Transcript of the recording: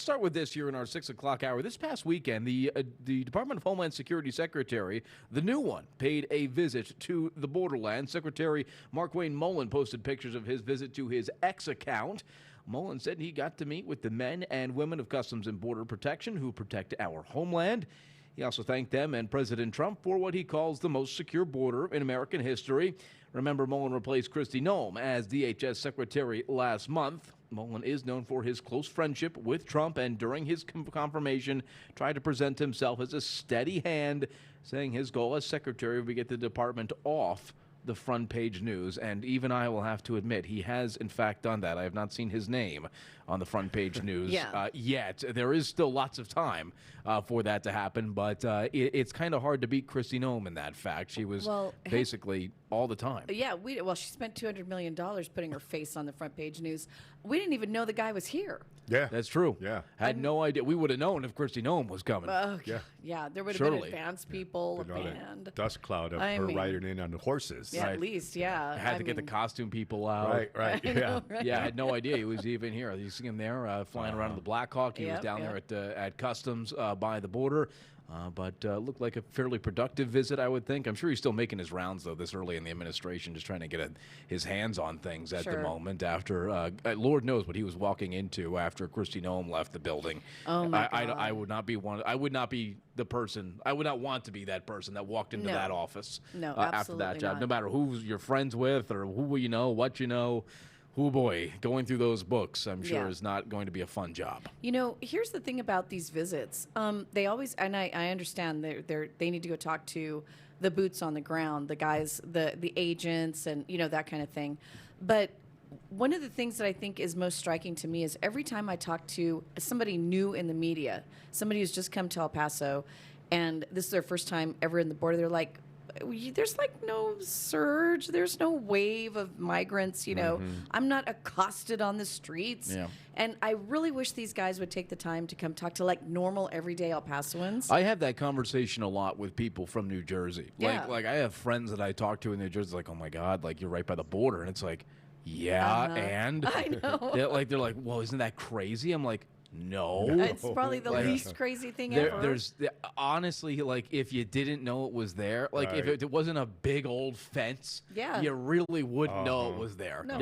Let's start with this here in our 6 o'clock hour. This past weekend, the Department of Homeland Security Secretary, the new one, paid a visit to the Borderland. Secretary Markwayne Mullin posted pictures of his visit to his X account. Mullin said he got to meet with the men and women of Customs and Border Protection who protect our homeland. He also thanked them and President Trump for what he calls the most secure border in American history. Remember, Mullin replaced Kristi Noem as DHS Secretary last month. Mullin is known for his close friendship with Trump, and during his confirmation, tried to present himself as a steady hand, saying his goal as secretary would be to get the department off the front page news. And even I will have to admit, he has in fact done that. I have not seen his name on the front page news yet. There is still lots of time for that to happen, but it's kind of hard to beat Kristi Noem in that fact. She was basically all the time. Yeah, she spent $200 million putting her face on the front page news. We didn't even know the guy was here. Yeah, that's true. Yeah, had no idea. We would have known if Kristi Noem was coming. Yeah, there would have been advance people, a band, dust cloud of her riding in on the horses. Yeah, at least, I had to get the costume people out. Right. I had no idea he was even here. You see him there flying around in the Black Hawk. He was down there at Customs by the border. But looked like a fairly productive visit, I would think. I'm sure he's still making his rounds, though, this early in the administration, just trying to get his hands on things at the moment after, Lord knows what he was walking into after Kristi Noem left the building. Oh, my God. I would not be I would not be the person. I would not want to be that person that walked into that office after that job. No matter who you're friends with or who you know, what you know. Oh boy, going through those books, I'm sure, is not going to be a fun job. You know, here's the thing about these visits. They always, and I understand they need to go talk to the boots on the ground, the guys, the agents, and that kind of thing. But one of the things that I think is most striking to me is every time I talk to somebody new in the media, somebody who's just come to El Paso, and this is their first time ever in the border, they're like, there's like no surge, there's no wave of migrants, I'm not accosted on the streets. And I really wish these guys would take the time to come talk to like normal everyday El Pasoans. I have that conversation a lot with people from New Jersey. Like I have friends that I talk to in New Jersey, like, oh my God, like you're right by the border. And it's like, and I know. They're like, well, isn't that crazy? I'm like, no. It's probably the least crazy thing ever. There's honestly, like, if you didn't know it was there, like if it wasn't a big old fence, you really wouldn't know it was there. No.